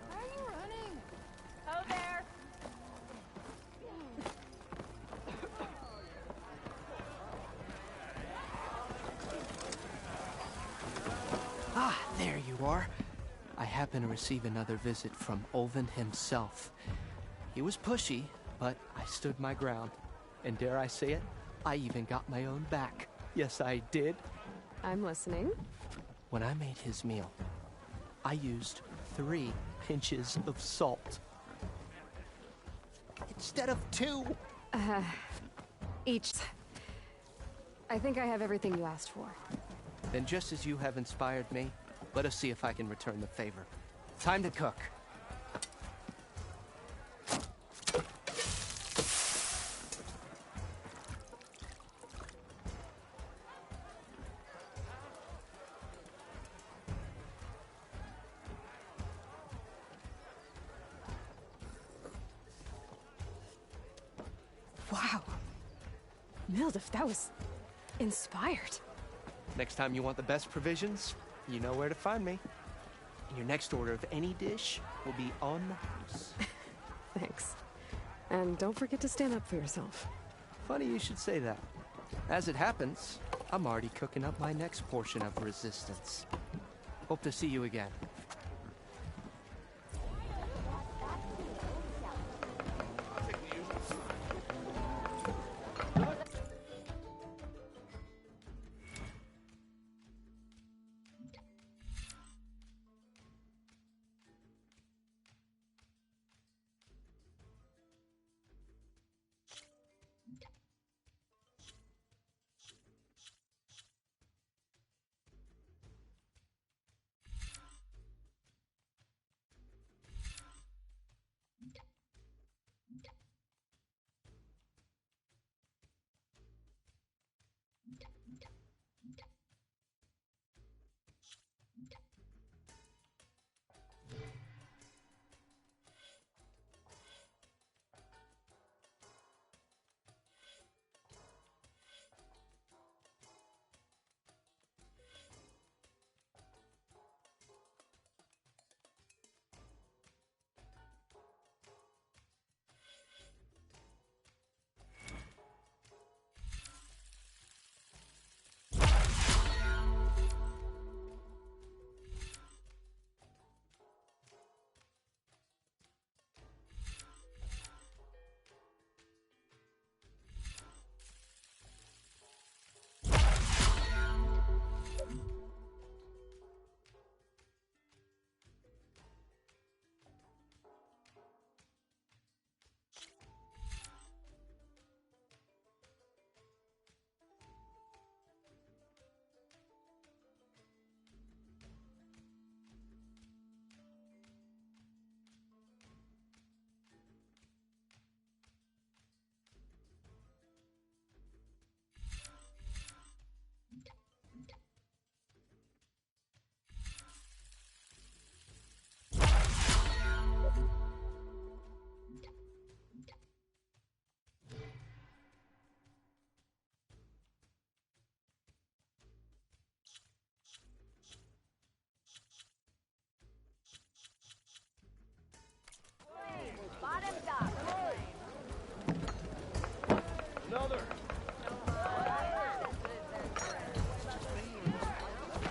Why are you running? Oh, there! Ah, there you are. I happen to receive another visit from Olvin himself. He was pushy, but I stood my ground. And dare I say it, I even got my own back. Yes, I did. I'm listening. When I made his meal, I used 3 pinches of salt. Instead of 2. Each. I think I have everything you asked for. Then just as you have inspired me, let us see if I can return the favor. Time to cook. Wow. Mildif, that was inspired. Next time you want the best provisions, you know where to find me. And your next order of any dish will be on the house. Thanks. And don't forget to stand up for yourself. Funny you should say that. As it happens, I'm already cooking up my next portion of resistance. Hope to see you again.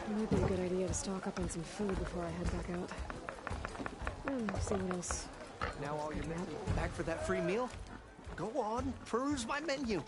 It might be a good idea to stock up on some food before I head back out. And see what else. Now all your men back for that free meal? Go on, peruse my menu.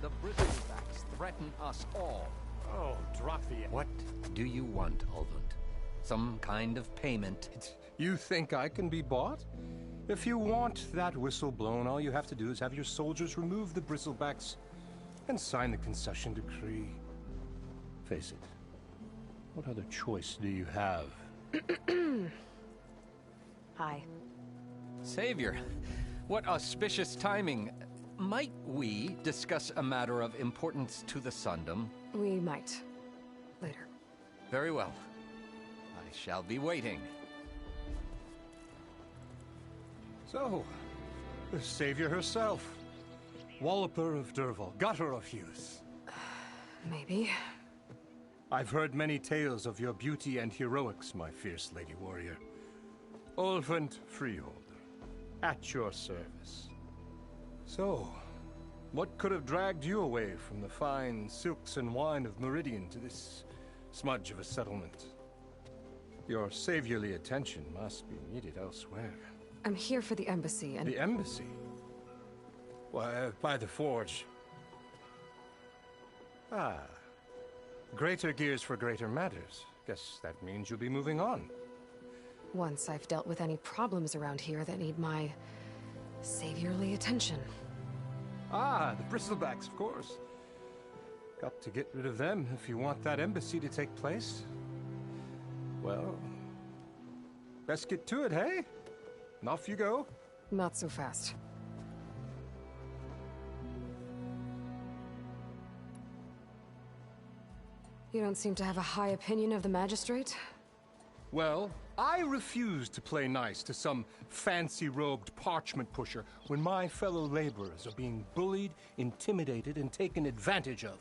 The bristlebacks threaten us all. Oh, drop the... What do you want, Ulvund? Some kind of payment? You think I can be bought? If you want that whistle blown, all you have to do is have your soldiers remove the bristlebacks and sign the concession decree. Face it, what other choice do you have? Hi. Savior, what auspicious timing. Might we discuss a matter of importance to the Sundom? We might. Later. Very well. I shall be waiting. So, the savior herself. Walloper of Derval, gutter of youth. Maybe. I've heard many tales of your beauty and heroics, my fierce lady warrior. Ulvund Freeholder, at your service. So, what could have dragged you away from the fine silks and wine of Meridian to this smudge of a settlement? Your saviorly attention must be needed elsewhere. I'm here for the embassy and... The embassy? Why, by the forge. Ah. Greater gears for greater matters. Guess that means you'll be moving on. Once I've dealt with any problems around here that need my saviorly attention. Ah, the bristlebacks, of course. Got to get rid of them if you want that embassy to take place. Well, best get to it, hey? And off you go. Not so fast. You don't seem to have a high opinion of the magistrate? Well, I refuse to play nice to some fancy-robed parchment pusher when my fellow laborers are being bullied, intimidated, and taken advantage of.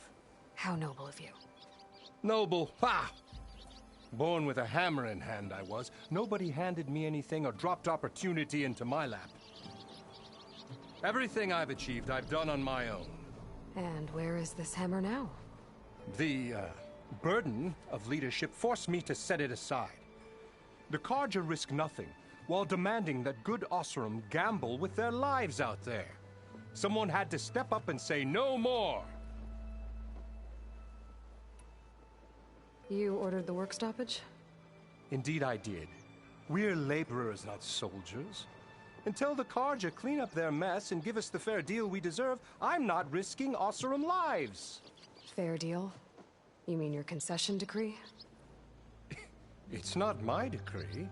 How noble of you. Noble, ha! Born with a hammer in hand, I was. Nobody handed me anything or dropped opportunity into my lap. Everything I've achieved, I've done on my own. And where is this hammer now? The, burden of leadership forced me to set it aside. The Carja risk nothing, while demanding that good Osram gamble with their lives out there. Someone had to step up and say no more! You ordered the work stoppage? Indeed I did. We're laborers, not soldiers. Until the Carja clean up their mess and give us the fair deal we deserve, I'm not risking Osram lives. Fair deal? You mean your concession decree? It's not my decree.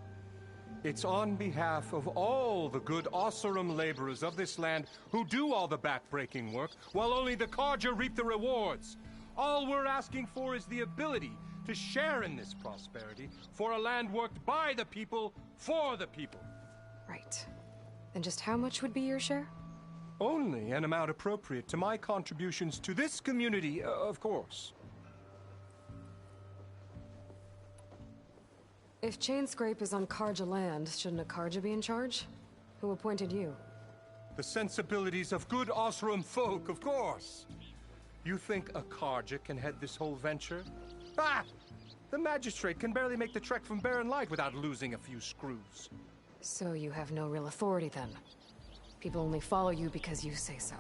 It's on behalf of all the good Osram laborers of this land who do all the back-breaking work, while only the Carja reap the rewards. All we're asking for is the ability to share in this prosperity for a land worked by the people, for the people. Right. And just how much would be your share? Only an amount appropriate to my contributions to this community, of course. If Chainscrape is on Carja land, shouldn't a Carja be in charge? Who appointed you? The sensibilities of good Osram folk, of course. You think a Carja can head this whole venture? Ah! The magistrate can barely make the trek from Barren Light without losing a few screws. So you have no real authority then? People only follow you because you say so.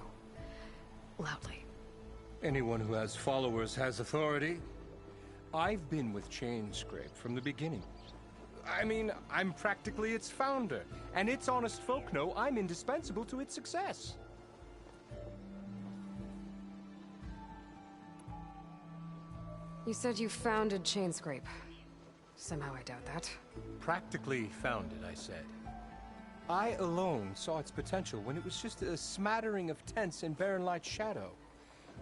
Loudly. Anyone who has followers has authority. I've been with Chainscrape from the beginning. I mean, I'm practically its founder, and its honest folk know I'm indispensable to its success. You said you founded Chainscrape. Somehow I doubt that. Practically founded, I said. I alone saw its potential when it was just a smattering of tents in Barren Light's shadow.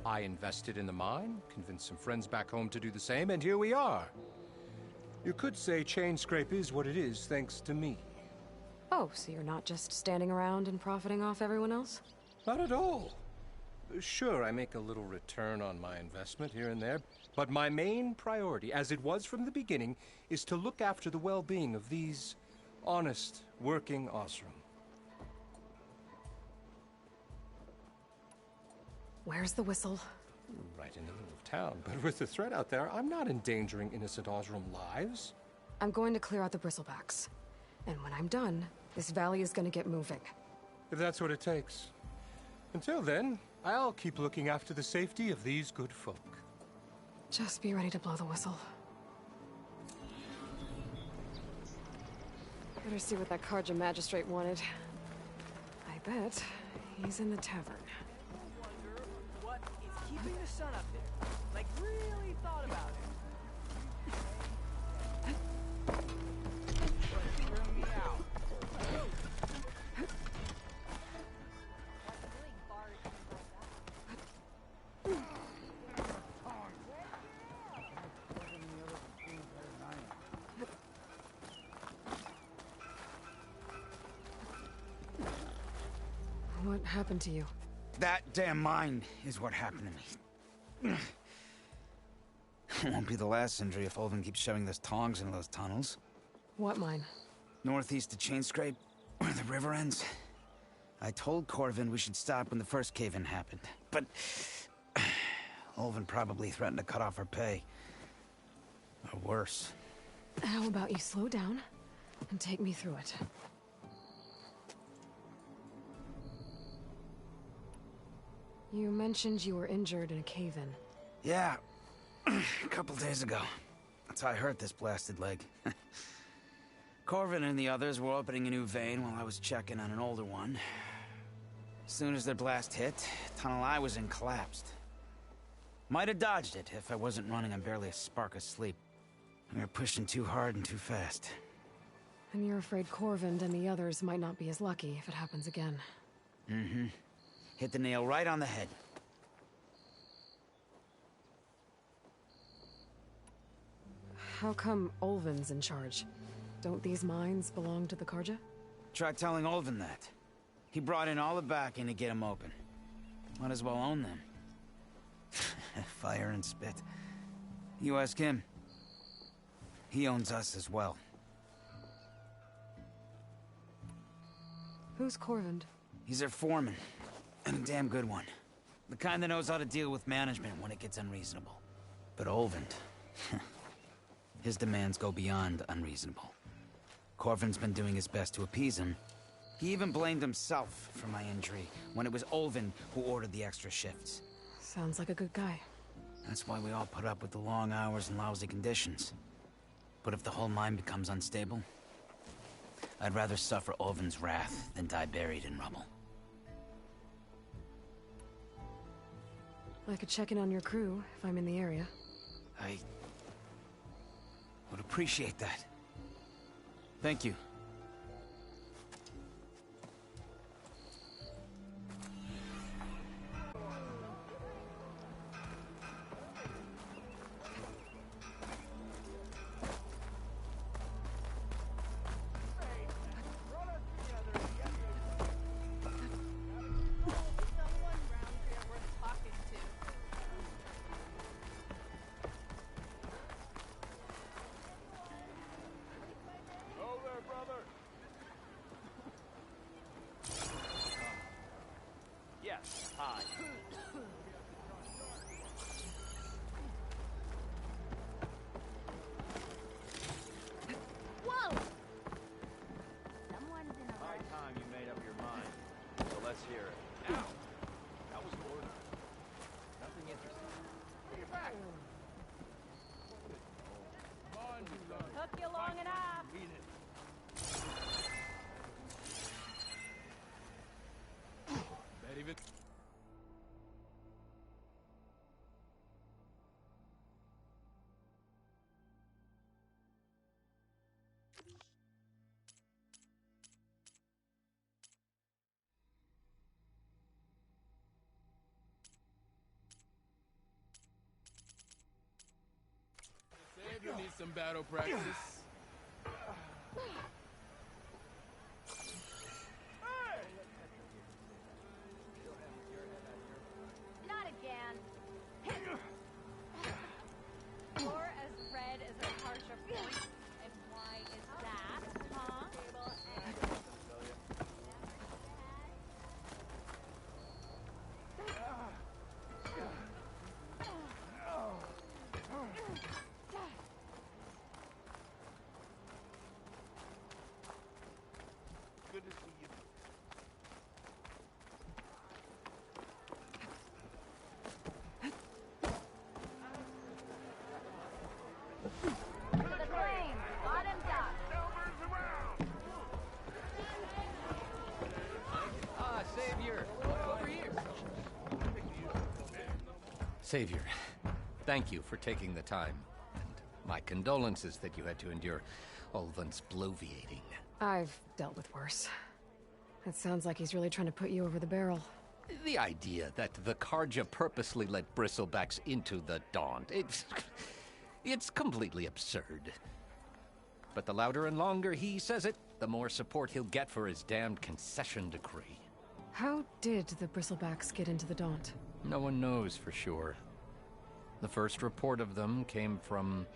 I invested in the mine, convinced some friends back home to do the same, and here we are. You could say Chainscrape is what it is thanks to me. Oh, so you're not just standing around and profiting off everyone else? Not at all. Sure, I make a little return on my investment here and there, but my main priority, as it was from the beginning, is to look after the well-being of these honest, working Osram. Where's the whistle? Right in the middle of town, but with the threat out there, I'm not endangering innocent Osram lives. I'm going to clear out the bristlebacks. And when I'm done, this valley is going to get moving. If that's what it takes. Until then, I'll keep looking after the safety of these good folk. Just be ready to blow the whistle. Better see what that Karja magistrate wanted. I bet he's in the tavern. Wonder what is keeping the sun up there. Like, really thought about it. Turn me out. What happened to you? That damn mine is what happened to me. It won't be the last injury if Ulvin keeps shoving those tongs into those tunnels. What mine? Northeast of Chainscrape, where the river ends. I told Corvin we should stop when the first cave-in happened, but Ulvin probably threatened to cut off our pay. Or worse. How about you slow down and take me through it? You mentioned you were injured in a cave-in. Yeah, a couple days ago. That's how I hurt this blasted leg. Corvin and the others were opening a new vein while I was checking on an older one. As soon as their blast hit, the tunnel I was in collapsed. Might have dodged it if I wasn't running on barely a spark of sleep. We were pushing too hard and too fast. And you're afraid Corvin and the others might not be as lucky if it happens again. Mm-hmm. Hit the nail right on the head. How come Ulvin's in charge? Don't these mines belong to the Karja? Try telling Ulvin that. He brought in all the backing to get them open. Might as well own them. Fire and spit. You ask him. He owns us as well. Who's Corvin? He's their foreman. And a damn good one. The kind that knows how to deal with management when it gets unreasonable. But Ulvin... his demands go beyond unreasonable. Corvin's been doing his best to appease him. He even blamed himself for my injury when it was Ulvin who ordered the extra shifts. Sounds like a good guy. That's why we all put up with the long hours and lousy conditions. But if the whole mine becomes unstable, I'd rather suffer Ulvin's wrath than die buried in rubble. I could check in on your crew if I'm in the area. I would appreciate that. Thank you. Whoa! Took you long enough. Savior needs some battle practice. Not again. You're as red as a Karja point. And why is that, huh? Savior, thank you for taking the time. And my condolences that you had to endure Ulvin's bloviating. I've dealt with worse. It sounds like he's really trying to put you over the barrel. The idea that the Karja purposely let bristlebacks into the Daunt, it's completely absurd. But the louder and longer he says it, the more support he'll get for his damned concession decree. How did the Bristlebacks get into the Daunt? No one knows for sure. The first report of them came from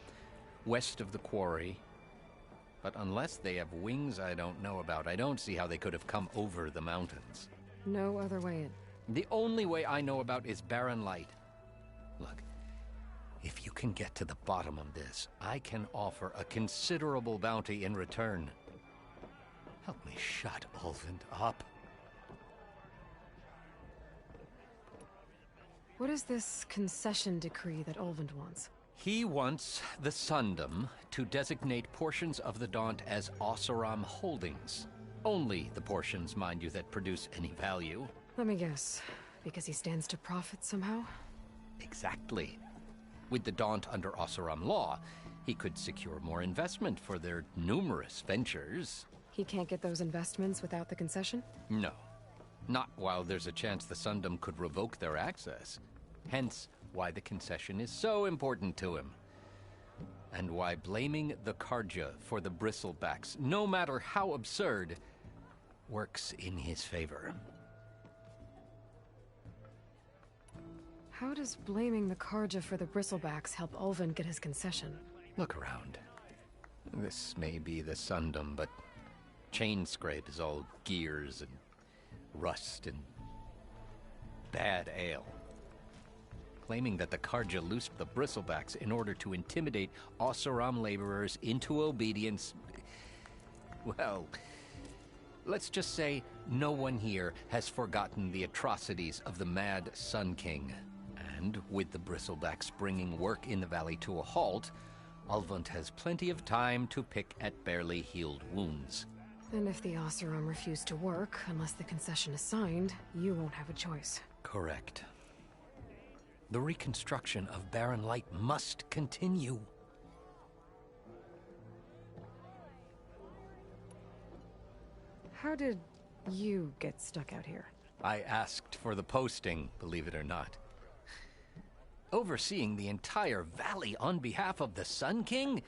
west of the quarry. But unless they have wings I don't know about, I don't see how they could have come over the mountains. No other way in. The only way I know about is barren light. Look, if you can get to the bottom of this, I can offer a considerable bounty in return. Help me shut Ulvin up. What is this concession decree that Ulvund wants? He wants the Sundom to designate portions of the Daunt as Oseram holdings. Only the portions, mind you, that produce any value. Let me guess. Because he stands to profit somehow? Exactly. With the Daunt under Oseram law, he could secure more investment for their numerous ventures. He can't get those investments without the concession? No. Not while there's a chance the Sundom could revoke their access. Hence, why the concession is so important to him. And why blaming the Karja for the bristlebacks, no matter how absurd, works in his favor. How does blaming the Karja for the Bristlebacks help Ulvin get his concession? Look around. This may be the Sundom, but Chainscrape is all gears and rust and bad ale. Claiming that the Karja loosed the Bristlebacks in order to intimidate Oseram laborers into obedience. Well, let's just say no one here has forgotten the atrocities of the Mad Sun King. And with the Bristlebacks bringing work in the valley to a halt, Ulvund has plenty of time to pick at barely healed wounds. And if the Oseram refuse to work, unless the concession is signed, you won't have a choice. Correct. The reconstruction of Barren Light must continue. How did you get stuck out here? I asked for the posting, believe it or not. Overseeing the entire valley on behalf of the Sun King?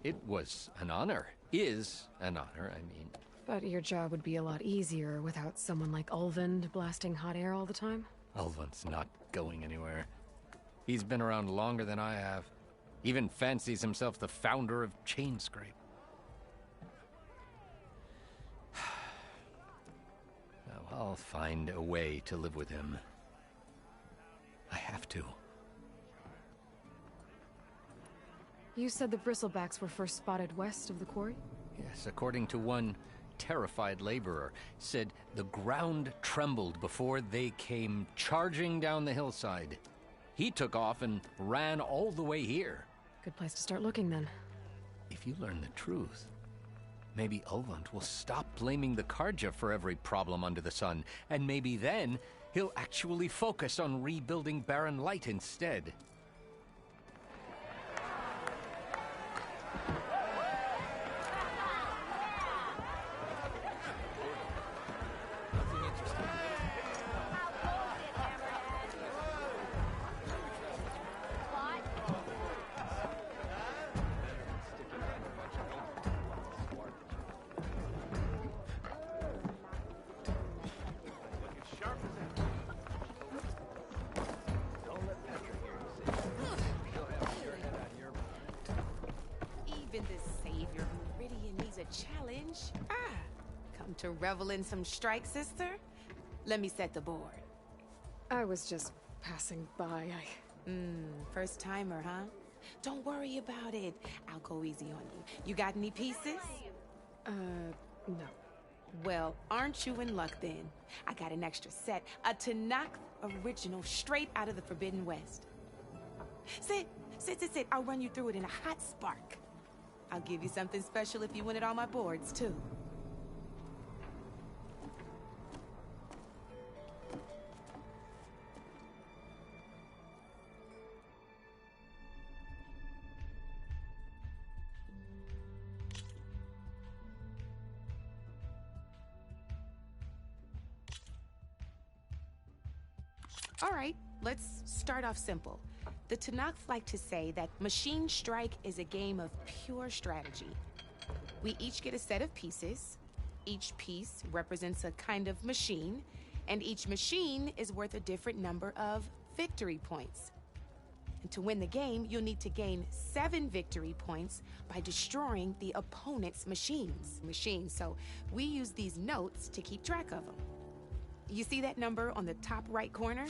It was an honor. Is an honor, I mean. But your job would be a lot easier without someone like Ulvund blasting hot air all the time? Ulvund's not going anywhere. He's been around longer than I have. Even fancies himself the founder of Chainscrape. Now, I'll find a way to live with him. I have to. You said the Bristlebacks were first spotted west of the quarry? Yes, according to one terrified laborer, said the ground trembled before they came charging down the hillside. He took off and ran all the way here. Good place to start looking, then. If you learn the truth, maybe Ulvund will stop blaming the Karja for every problem under the sun, and maybe then he'll actually focus on rebuilding Barren Light instead. Even the savior of Meridian needs a challenge. Come to revel in some strike, sister? Let me set the board. I was just passing by. First timer, huh? Don't worry about it. I'll go easy on you. You got any pieces? No. Well, aren't you in luck then? I got an extra set, a Tanakh original straight out of the Forbidden West. Sit. I'll run you through it in a hot spark. I'll give you something special if you win at all my boards, too. All right, let's start off simple. The Tanakh like to say that Machine Strike is a game of pure strategy. We each get a set of pieces. Each piece represents a kind of machine, and each machine is worth a different number of victory points. And to win the game, you'll need to gain 7 victory points by destroying the opponent's machines. So we use these notes to keep track of them. You see that number on the top right corner?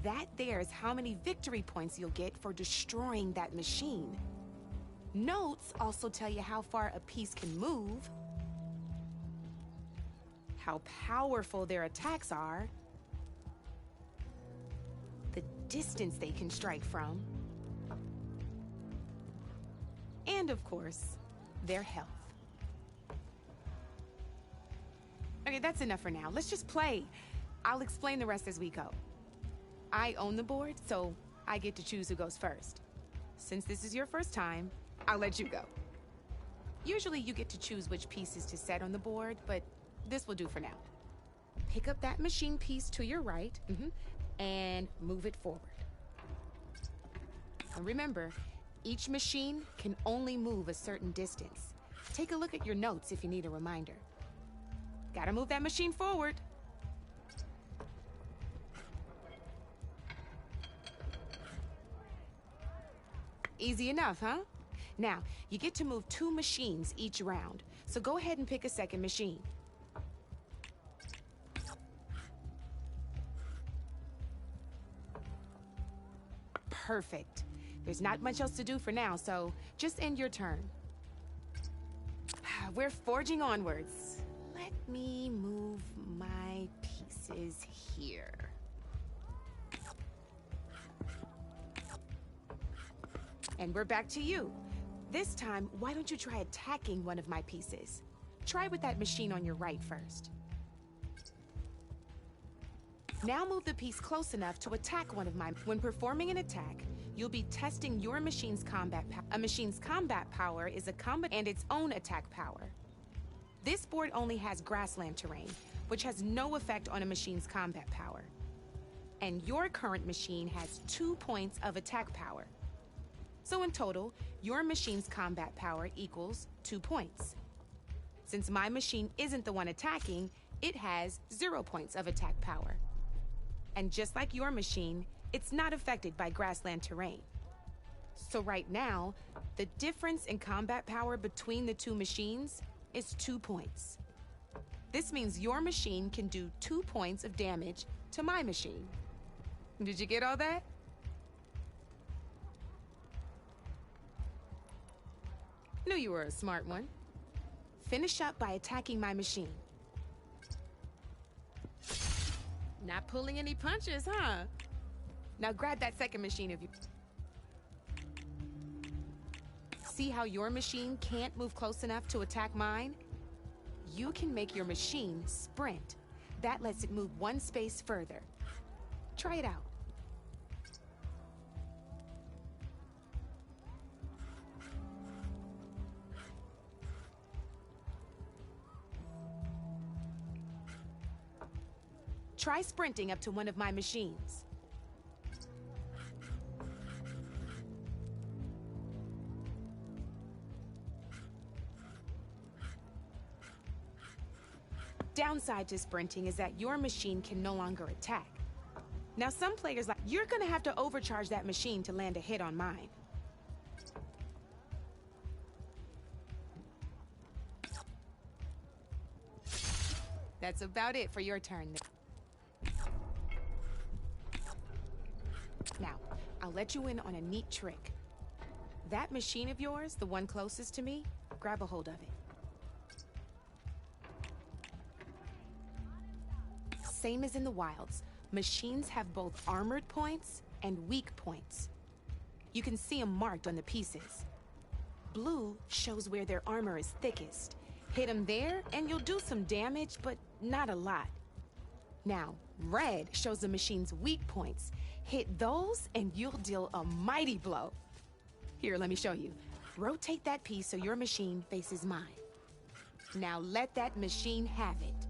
That there is how many victory points you'll get for destroying that machine. Notes also tell you how far a piece can move, how powerful their attacks are, the distance they can strike from, and of course, their health. Okay, that's enough for now. Let's just play. I'll explain the rest as we go. I own the board, so I get to choose who goes first. Since this is your first time, I'll let you go. Usually you get to choose which pieces to set on the board, but this will do for now. Pick up that machine piece to your right, and move it forward. And remember, each machine can only move a certain distance. Take a look at your notes if you need a reminder. Gotta move that machine forward. Easy enough, huh? Now, you get to move 2 machines each round, so go ahead and pick a second machine. Perfect. There's not much else to do for now, so just end your turn. We're forging onwards. Let me move my pieces here. And we're back to you. This time, why don't you try attacking one of my pieces? Try with that machine on your right first. Now move the piece close enough to attack one of mine. When performing an attack, you'll be testing your machine's combat power. A machine's combat power is a combat and its own attack power. This board only has grassland terrain, which has no effect on a machine's combat power. And your current machine has 2 points of attack power. So in total, your machine's combat power equals 2 points. Since my machine isn't the one attacking, it has 0 points of attack power. And just like your machine, it's not affected by grassland terrain. So right now, the difference in combat power between the 2 machines is 2 points. This means your machine can do 2 points of damage to my machine. Did you get all that? Knew you were a smart one. Finish up by attacking my machine. Not pulling any punches, huh? Now grab that second machine of you. See how your machine can't move close enough to attack mine? You can make your machine sprint. That lets it move 1 space further. Try it out. Try sprinting up to one of my machines. Downside to sprinting is that your machine can no longer attack. Now some players like, you're gonna have to overcharge that machine to land a hit on mine. That's about it for your turn. Now, I'll let you in on a neat trick. That machine of yours, the one closest to me, grab a hold of it. Same as in the wilds, machines have both armored points and weak points. You can see them marked on the pieces. Blue shows where their armor is thickest. Hit them there and you'll do some damage, but not a lot. Now, red shows the machine's weak points. Hit those and you'll deal a mighty blow. Here, let me show you. Rotate that piece so your machine faces mine. Now let that machine have it.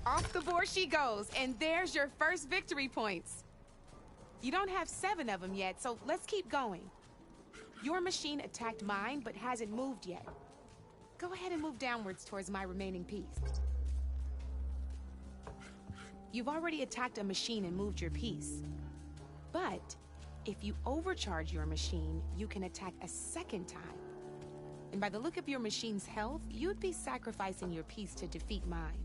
Off the board she goes, and there's your first victory points. You don't have 7 of them yet, so let's keep going. Your machine attacked mine, but hasn't moved yet. Go ahead and move downwards towards my remaining piece. You've already attacked a machine and moved your piece. But if you overcharge your machine, you can attack a second time. And by the look of your machine's health, you'd be sacrificing your piece to defeat mine.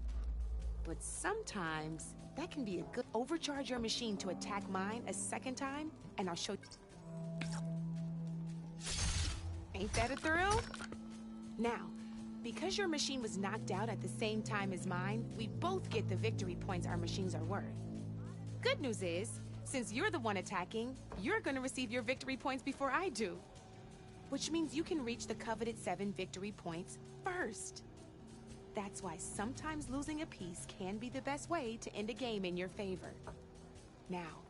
But sometimes, that can be a good... Overcharge your machine to attack mine a second time, and I'll show you. Ain't that a thrill? Now, because your machine was knocked out at the same time as mine, we both get the victory points our machines are worth. Good news is, since you're the one attacking, you're gonna receive your victory points before I do. Which means you can reach the coveted 7 victory points first. That's why sometimes losing a piece can be the best way to end a game in your favor. Now,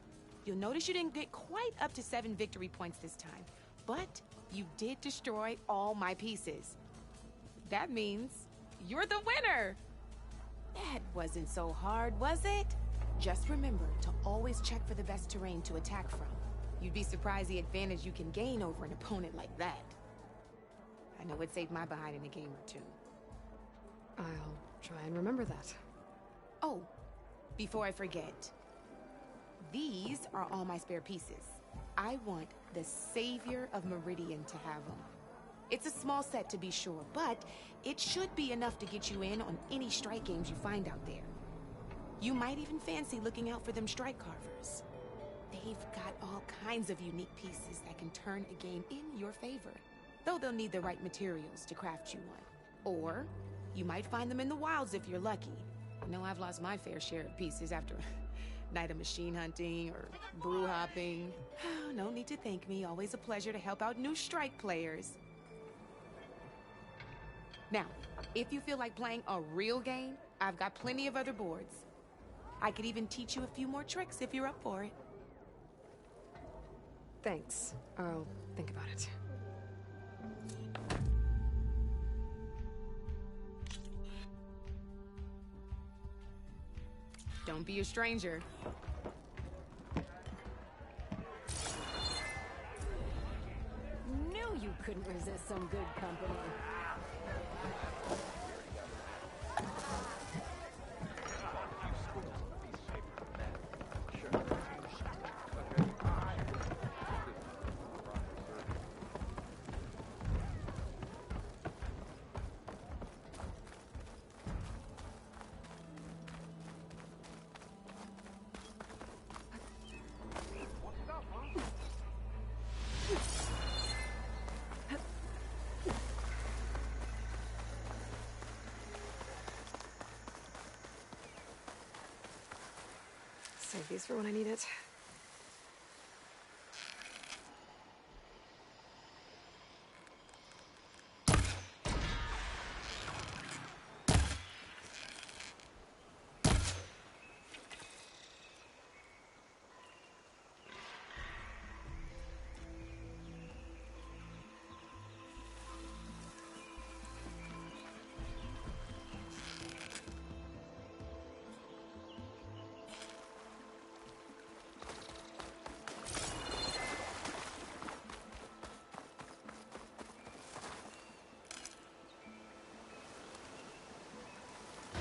you'll notice you didn't get quite up to 7 victory points this time, but you did destroy all my pieces. That means you're the winner! That wasn't so hard, was it? Just remember to always check for the best terrain to attack from. You'd be surprised the advantage you can gain over an opponent like that. I know it saved my behind in a game or two. I'll try and remember that. Oh, before I forget, these are all my spare pieces. I want the Savior of Meridian to have them. It's a small set to be sure, but it should be enough to get you in on any strike games you find out there. You might even fancy looking out for them strike carvers. They've got all kinds of unique pieces that can turn a game in your favor, though they'll need the right materials to craft you one. Or you might find them in the wilds if you're lucky. I know I've lost my fair share of pieces after a night of machine hunting or brew hopping. No need to thank me. Always a pleasure to help out new strike players. Now, if you feel like playing a real game, I've got plenty of other boards. I could even teach you a few more tricks if you're up for it. Thanks. I'll think about it. Don't be a stranger. Knew you couldn't resist some good company. Save these for when I need it.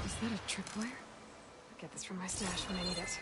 Is that a tripwire? I'll get this from my stash when I need it.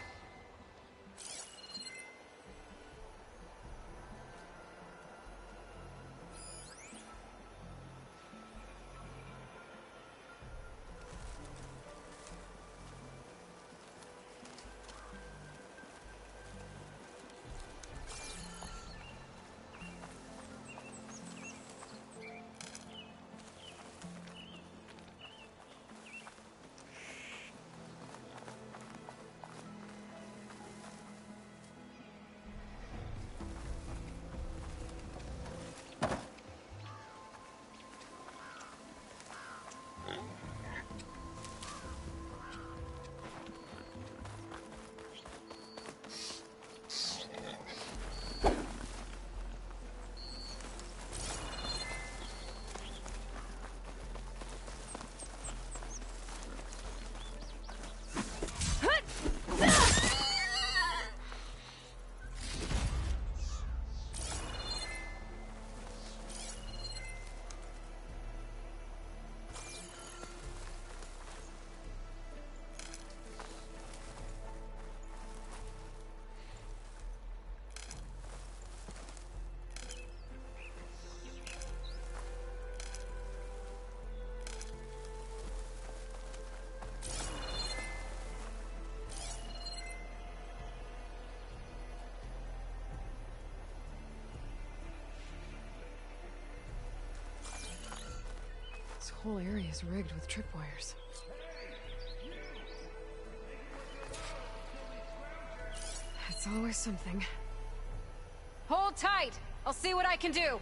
whole area is rigged with tripwires. It's always something. Hold tight! I'll see what I can do!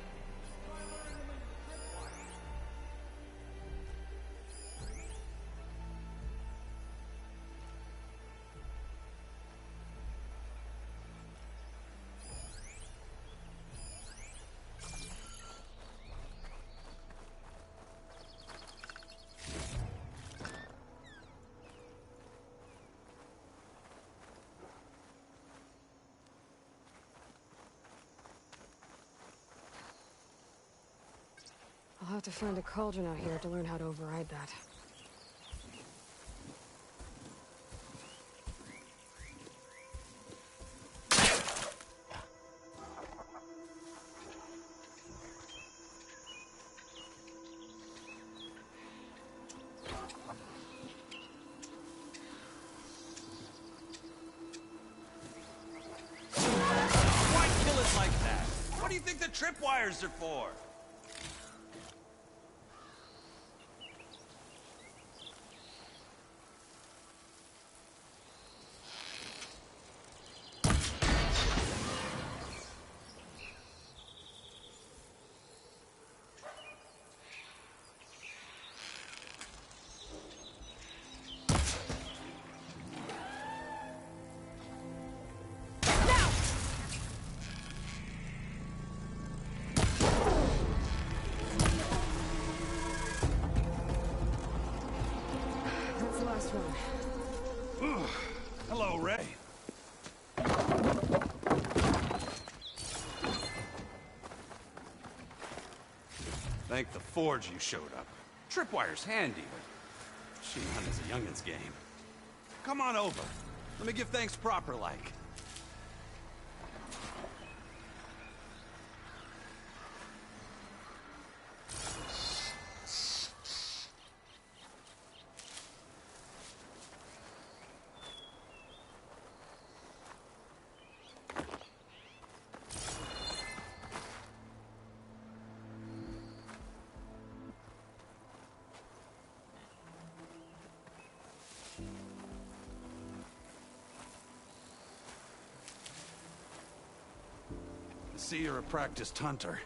I'll have to find a cauldron out here to learn how to override that. Why kill it like that? What do you think the tripwires are for? That's the last one. Hello, Ray. Thank the Forge you showed up. Tripwire's handy, but she none is a youngin's game. Come on over. Let me give thanks proper like. See, you're a practiced hunter.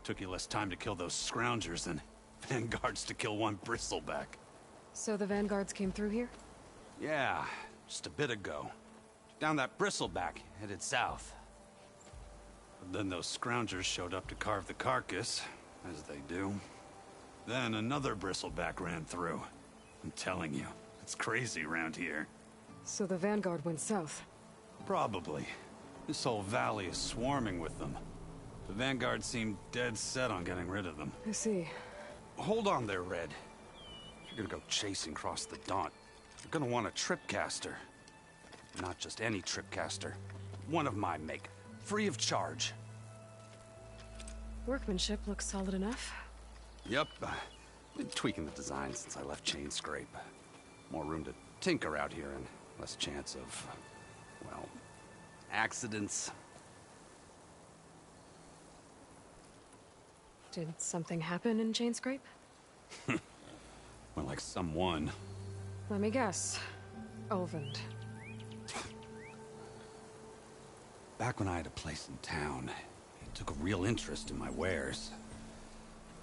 Took you less time to kill those scroungers than vanguards to kill one bristleback. So the vanguards came through here? Yeah, just a bit ago. Down that bristleback, headed south. But then those scroungers showed up to carve the carcass, as they do. Then another bristleback ran through. I'm telling you, it's crazy around here. So the vanguard went south? Probably. This whole valley is swarming with them. The vanguard seemed dead set on getting rid of them. I see. Hold on there, Red. If you're gonna go chasing across the Daunt, you're gonna want a tripcaster. Not just any tripcaster. One of my make. Free of charge. Workmanship looks solid enough. Yep. Been tweaking the design since I left Chain Scrape. More room to tinker out here and less chance of, well, accidents. Did something happen in Chain Scrape? Well, like someone. Let me guess. Olvend. Back when I had a place in town, he took a real interest in my wares.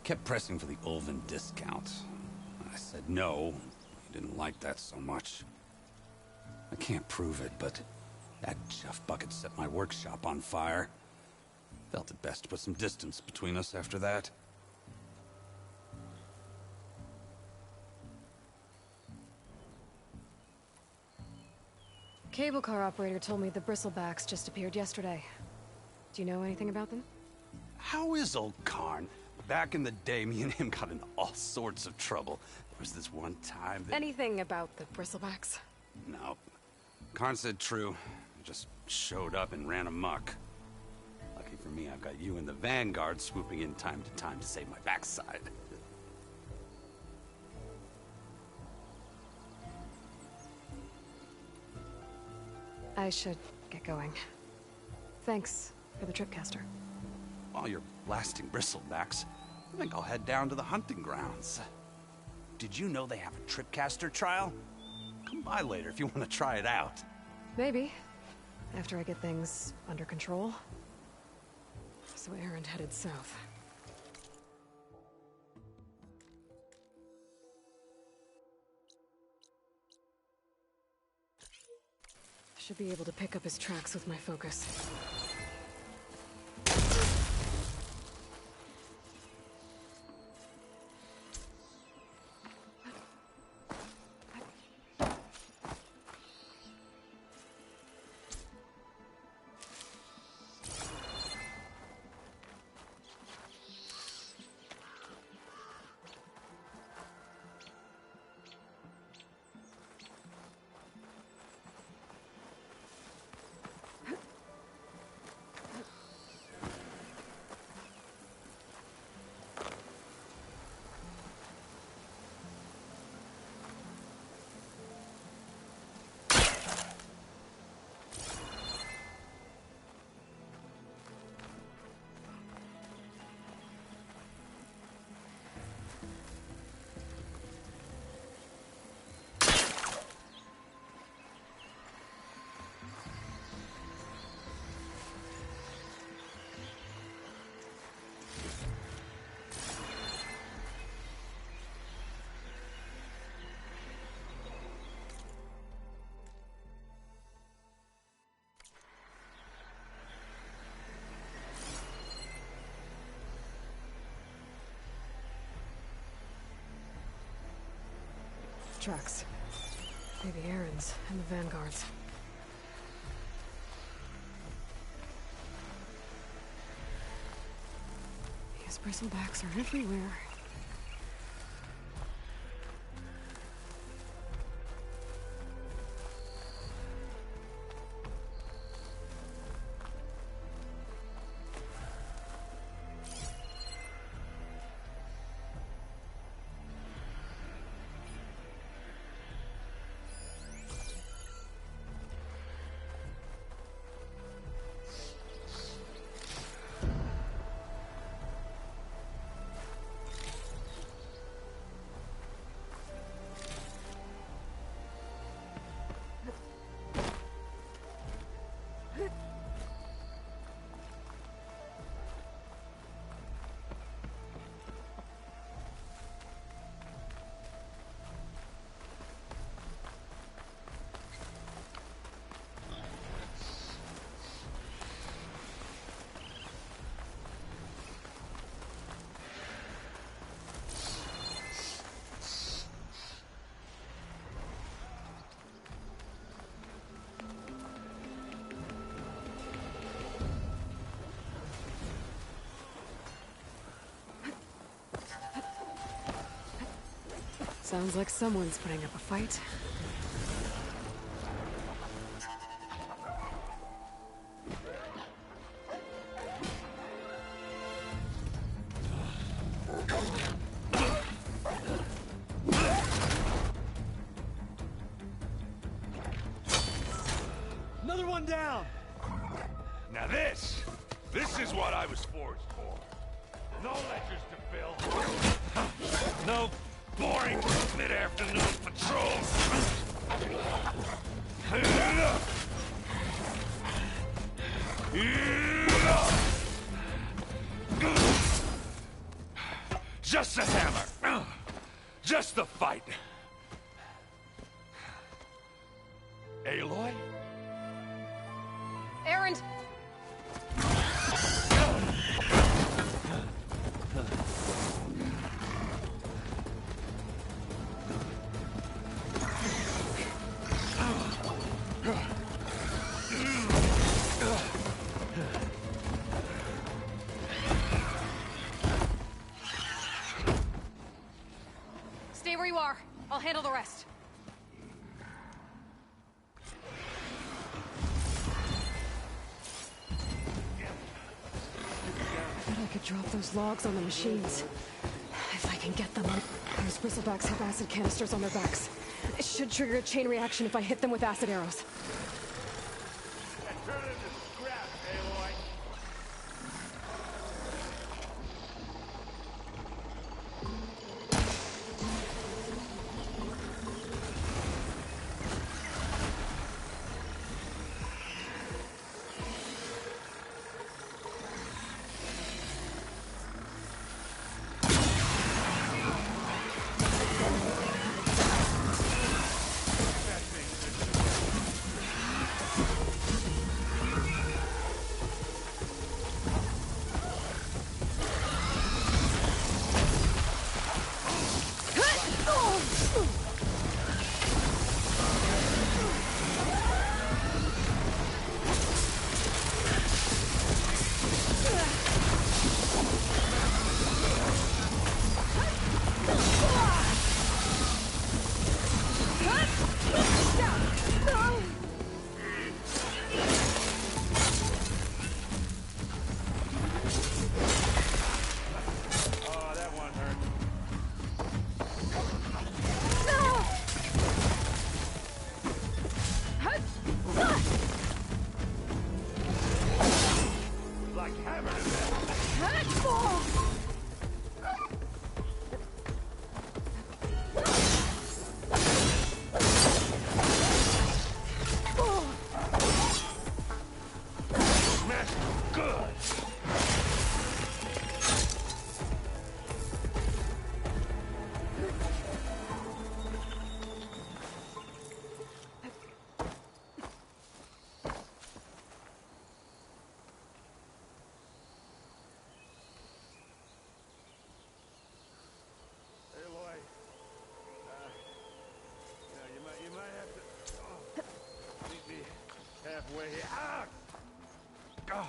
Kept pressing for the Ulven discount. I said no. He didn't like that so much. I can't prove it, but that chuff bucket set my workshop on fire. Felt it best to put some distance between us after that. Cable car operator told me the bristlebacks just appeared yesterday. Do you know anything about them? How is old Karn? Back in the day, me and him got into all sorts of trouble. There was this one time that... Anything about the bristlebacks? No. Karn said true. He just showed up and ran amok. Lucky for me, I've got you and the Vanguard swooping in time to save my backside. I should get going. Thanks for the tripcaster. While you're blasting bristlebacks, I think I'll head down to the hunting grounds. Did you know they have a tripcaster trial? Come by later if you want to try it out. Maybe. After I get things under control. So Aaron headed south. Should be able to pick up his tracks with my focus. Tracks. Maybe Aaron's and the Vanguards. These bristlebacks are everywhere. Sounds like someone's putting up a fight. Another one down! Now this is what I was forged for. No ledgers to fill. No boring mid-afternoon patrols. Just a hammer. Just the fight. Aloy? Aaron! Stay where you are. I'll handle the rest. Bet I could drop those logs on the machines. If I can get them up. Those bristlebacks have acid canisters on their backs. It should trigger a chain reaction if I hit them with acid arrows. Turn it into scrap, Aloy. halfway. Ah! God.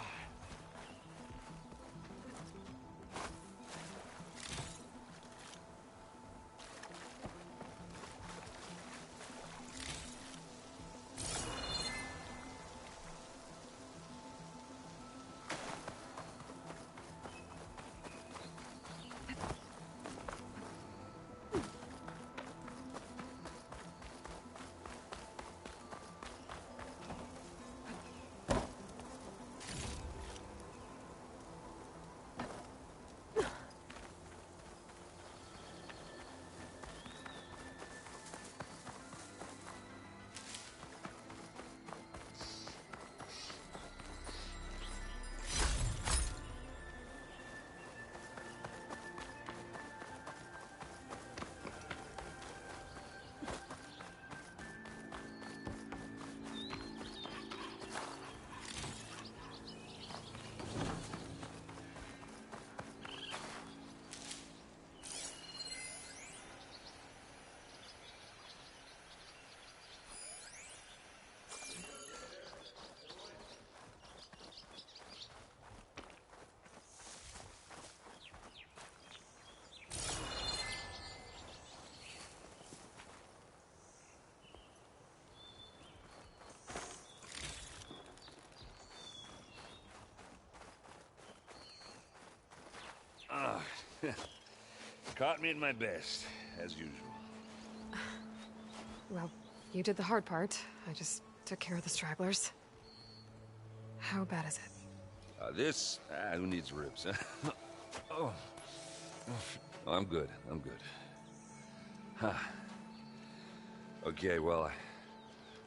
Caught me at my best, as usual. Well, you did the hard part. I just took care of the stragglers. How bad is it? Who needs ribs? Oh. Oh, I'm good. I'm good. Huh. Okay, well,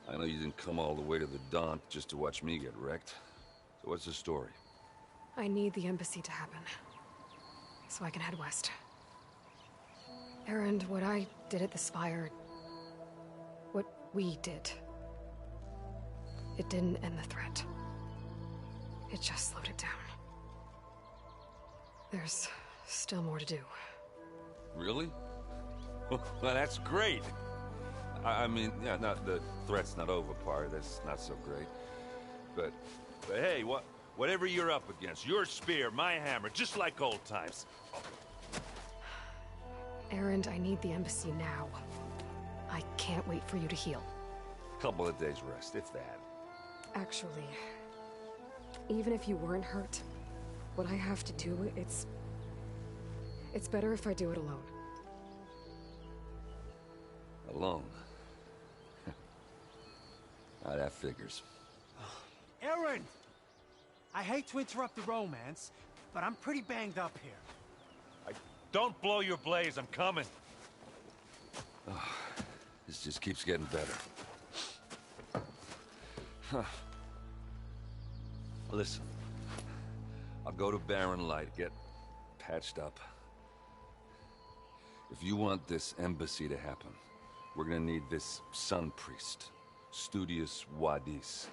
I know you didn't come all the way to the Daunt just to watch me get wrecked. So what's the story? I need the embassy to happen, so I can head west. Erend, what I did at the Spire... what we did... it didn't end the threat. It just slowed it down. There's still more to do. Really? Well, that's great. I mean, yeah, not the threat's not over part. That's not so great. But hey, whatever you're up against, your spear, my hammer, just like old times. Erend, I need the embassy now. I can't wait for you to heal. Couple of days rest, if that. Actually, even if you weren't hurt, what I have to do, it's better if I do it alone. Alone? Ah, that figures. Erend! I hate to interrupt the romance, but I'm pretty banged up here. Don't blow your blaze, I'm coming. Oh, this just keeps getting better. Huh. Listen, I'll go to Barren Light, get patched up. If you want this embassy to happen, we're gonna need this sun priest, Studius Wadis.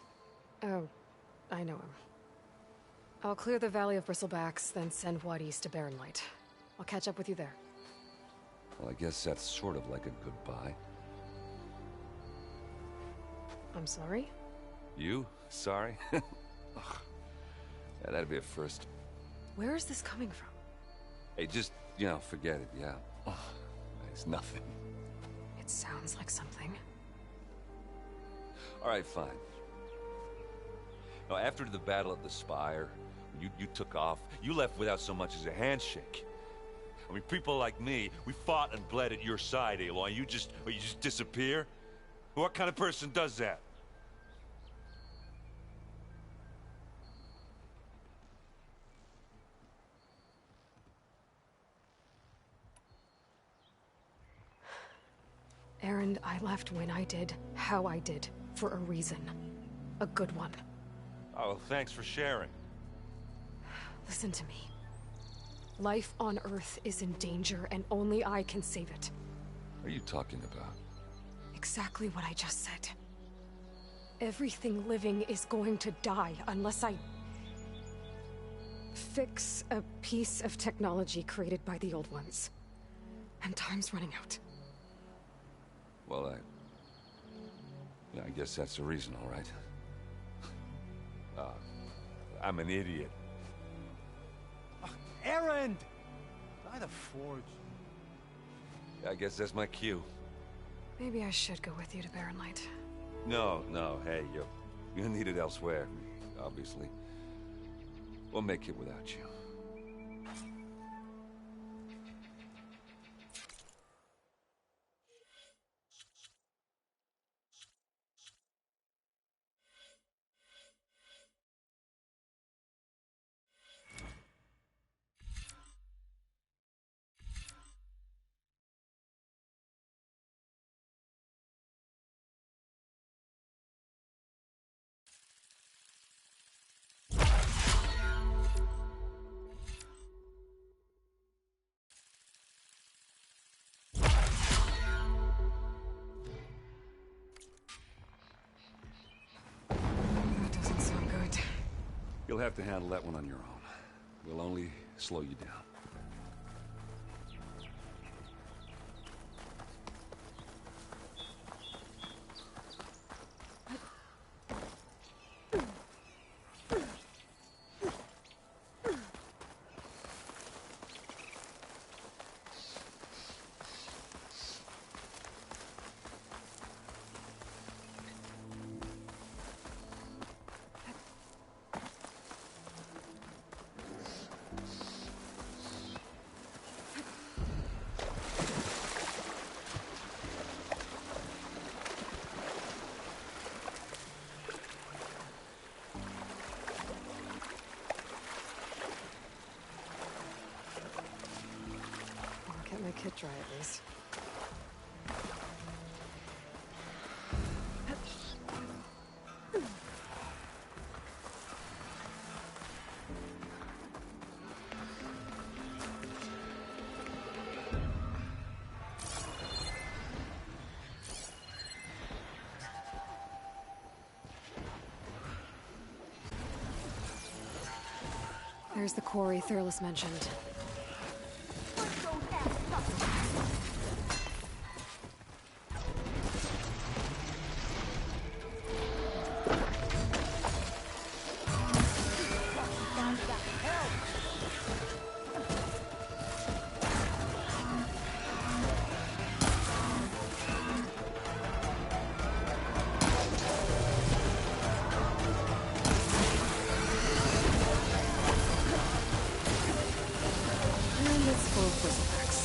Oh, I know him. I'll clear the Valley of Bristlebacks, then send Wadis to Barren Light. I'll catch up with you there. Well, I guess that's sort of like a goodbye. I'm sorry? You? Sorry? Ugh. Yeah, that'd be a first. Where is this coming from? Hey, just, forget it, yeah. Ugh. It's nothing. It sounds like something. All right, fine. Now, after the battle at the Spire, you took off, you left without so much as a handshake. I mean, people like me, we fought and bled at your side, Aloy. You just disappear? What kind of person does that? Erend, I left when I did, how I did, for a reason. A good one. Oh, well, thanks for sharing. Listen to me. Life on Earth is in danger, and only I can save it. What are you talking about? Exactly what I just said. Everything living is going to die unless I... fix a piece of technology created by the Old Ones. And time's running out. Well, I guess that's the reason, all right. I'm an idiot. Errand! By the forge. I guess that's my cue. Maybe I should go with you to Barren Light. No, hey, you're needed elsewhere, obviously. We'll make it without you. That doesn't sound good. You'll have to handle that one on your own. We'll only slow you down. I'll get my kit dry at least. There's the quarry Thurles mentioned. And it's full of bristlebacks.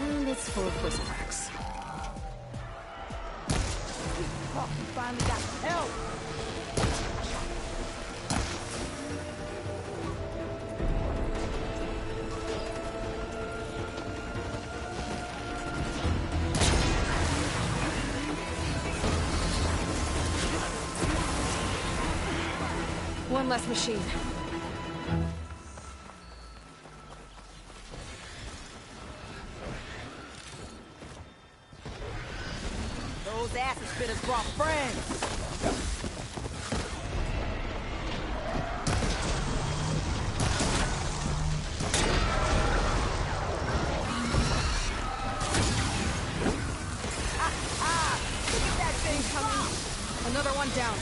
And it's full of bristlebacks. Oh, we finally got help! One less machine. Those acid spitters brought friends! Look at that thing coming! Another one down.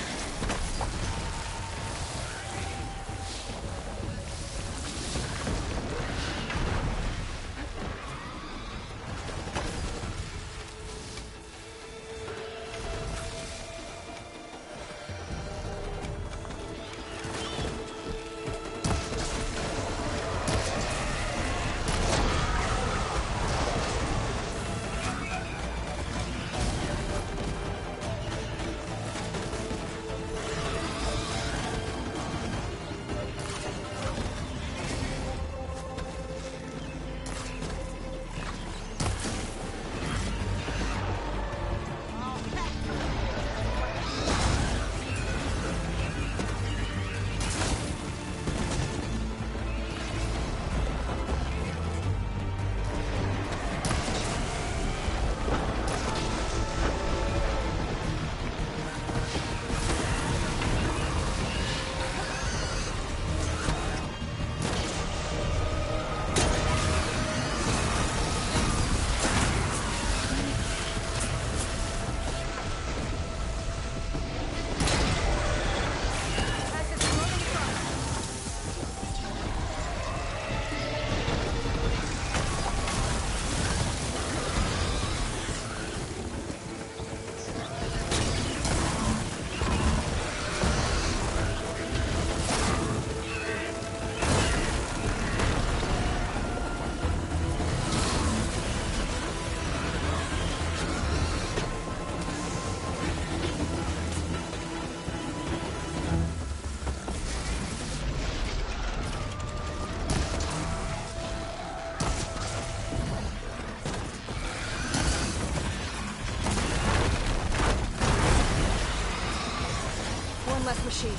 One less machine.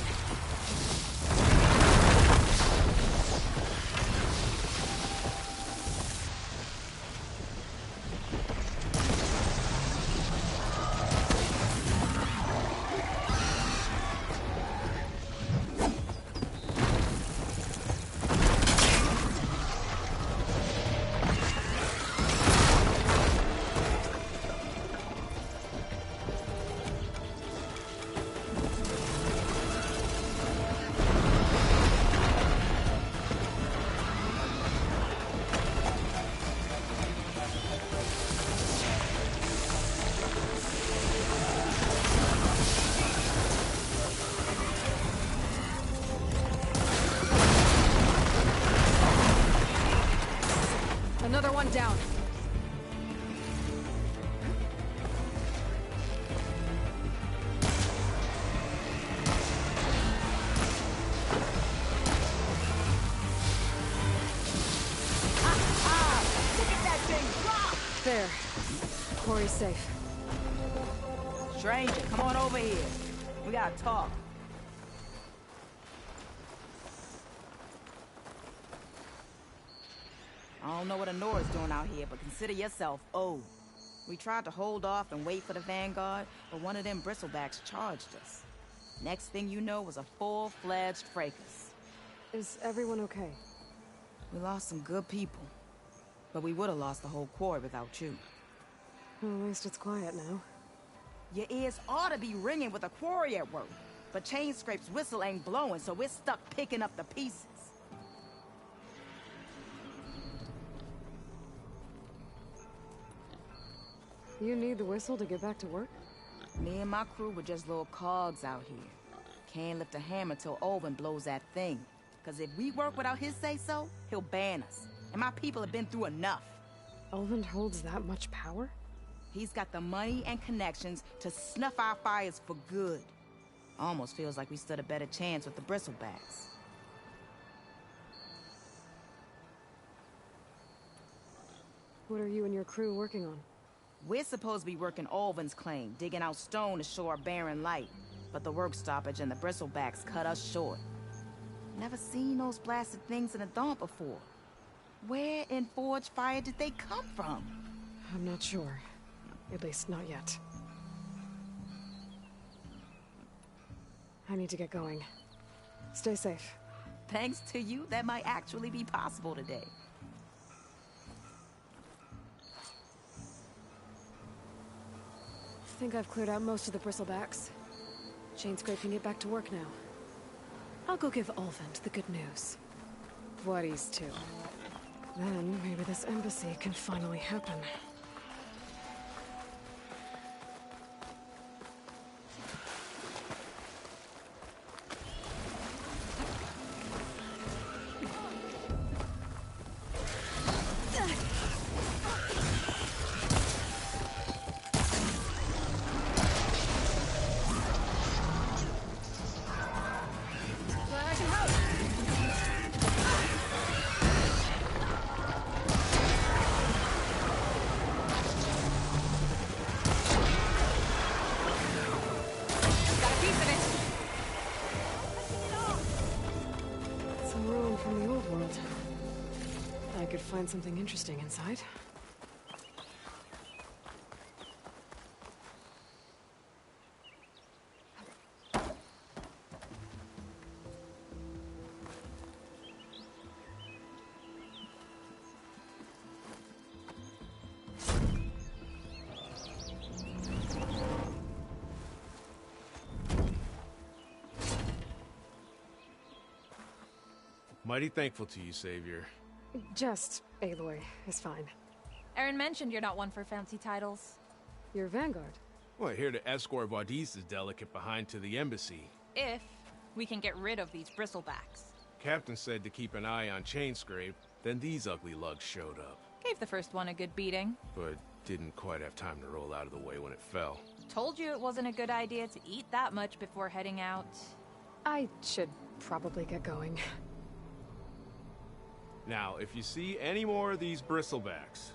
Another one down. Look at that thing drop! There. Quarry's safe. Stranger, come on over here. We gotta talk. I don't know what Honora's doing out here, but consider yourself owed. We tried to hold off and wait for the Vanguard, but one of them bristlebacks charged us. Next thing you know was a full-fledged fracas. Is everyone okay? We lost some good people, but we would have lost the whole quarry without you. Well, at least it's quiet now. Your ears ought to be ringing with a quarry at work, but Chainscrape's whistle ain't blowing, so we're stuck picking up the pieces. You need the whistle to get back to work? Me and my crew were just little cogs out here. Can't lift a hammer till Olvin blows that thing. Cause if we work without his say-so, he'll ban us. And my people have been through enough. Olvin holds that much power? He's got the money and connections to snuff our fires for good. Almost feels like we stood a better chance with the bristlebacks. What are you and your crew working on? We're supposed to be working Olvin's claim, digging out stone to show our barren light. But the work stoppage and the bristlebacks cut us short. Never seen those blasted things in a dawn before. Where in Forge Fire did they come from? I'm not sure. At least not yet. I need to get going. Stay safe. Thanks to you, that might actually be possible today. I think I've cleared out most of the bristlebacks. Chainscrape can get back to work now. I'll go give Olvent the good news. What he's to. Then maybe this embassy can finally happen. Find something interesting inside. Mighty thankful to you, Savior. Just Aloy is fine. Aaron mentioned you're not one for fancy titles. You're Vanguard. Well, here to escort Vaudise's delegate behind to the embassy. If we can get rid of these bristlebacks. Captain said to keep an eye on Chainscrape, then these ugly lugs showed up. Gave the first one a good beating. But didn't quite have time to roll out of the way when it fell. Told you it wasn't a good idea to eat that much before heading out. I should probably get going. Now, if you see any more of these bristlebacks...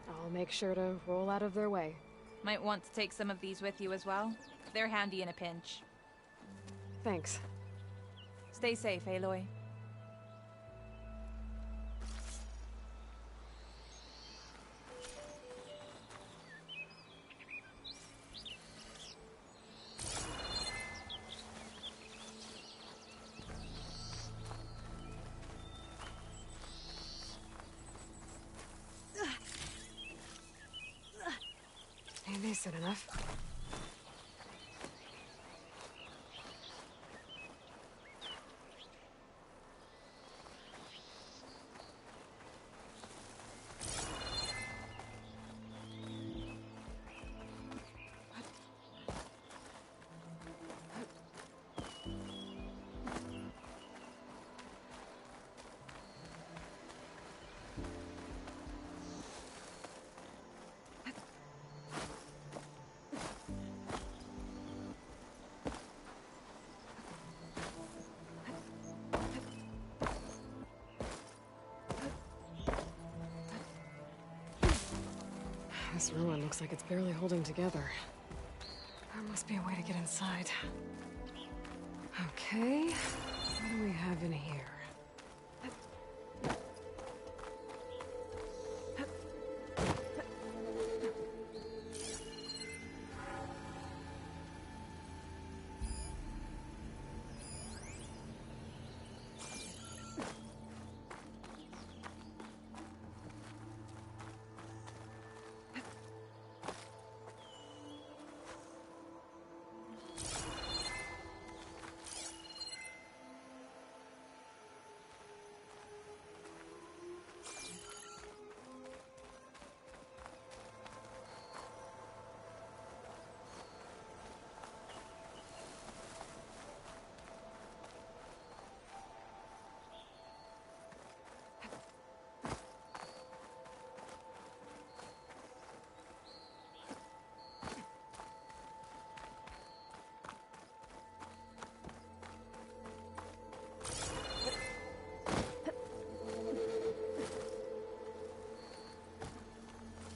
I'll make sure to roll out of their way. Might want to take some of these with you as well. They're handy in a pinch. Thanks. Stay safe, Aloy. Ain't this enough? This ruin looks like it's barely holding together. There must be a way to get inside. Okay, what do we have in here?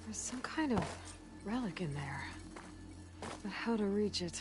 There's some kind of relic in there. But how to reach it?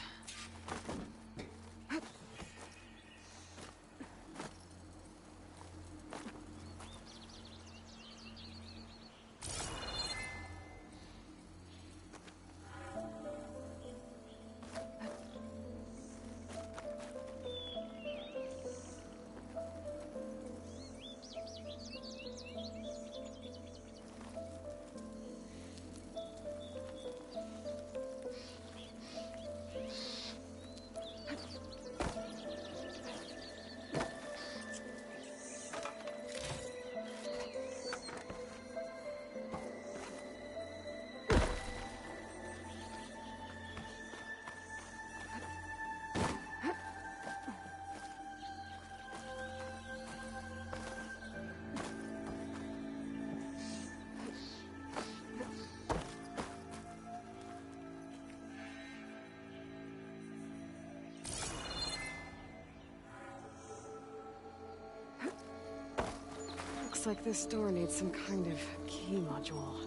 Looks like this door needs some kind of key module.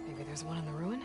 Maybe there's one in the ruin?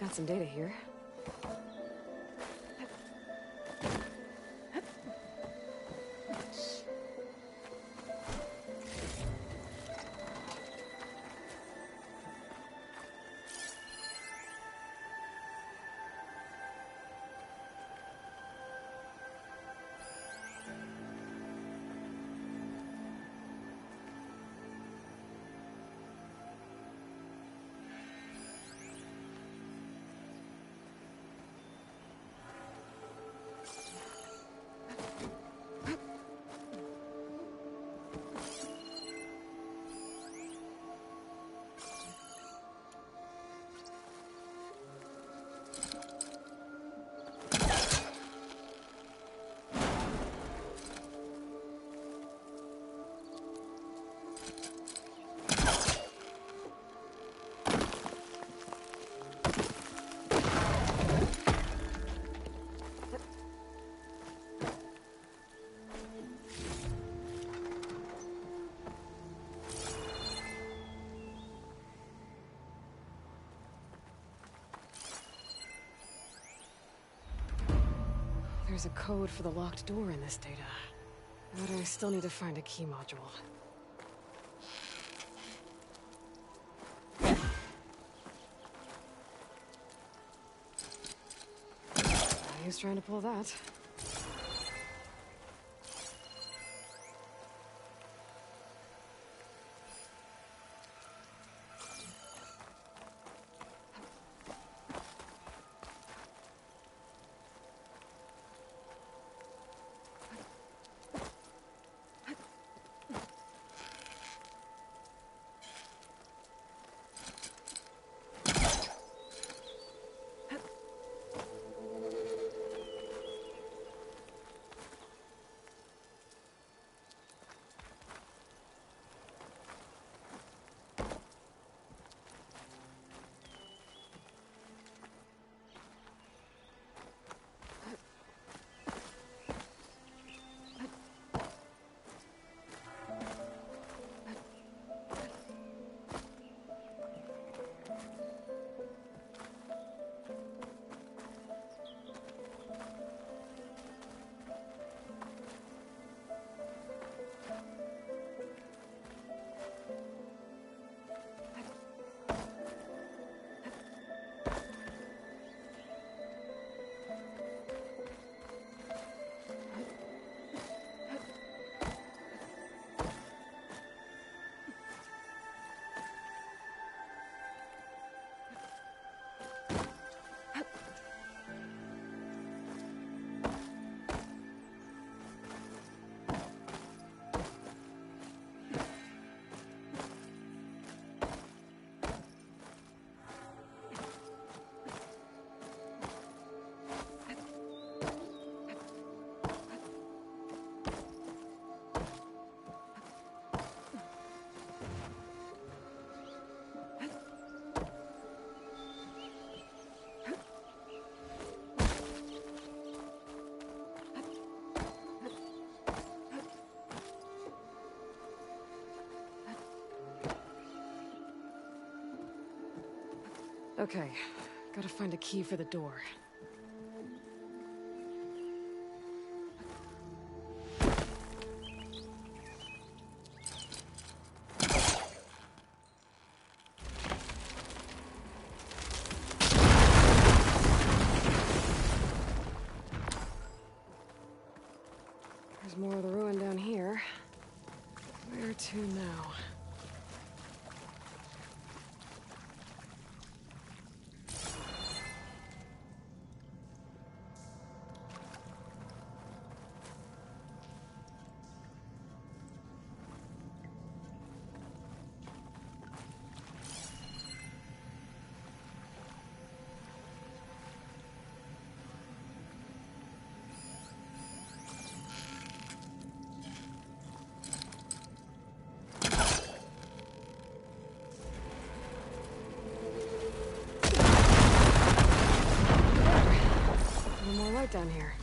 Got some data here. There's a code for the locked door in this data. But I still need to find a key module. Who's trying to pull that? Okay, gotta find a key for the door. There's more of the ruin down here. Where to now? More light down here.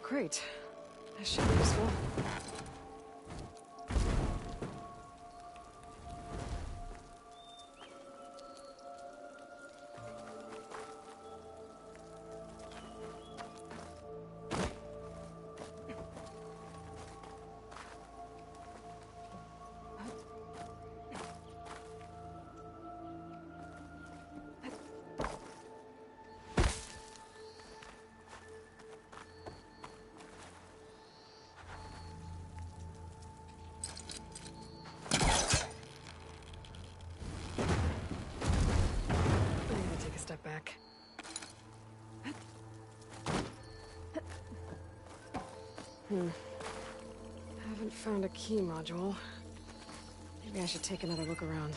Great. This should be useful. Step back. Haven't found a key module. Maybe I should take another look around.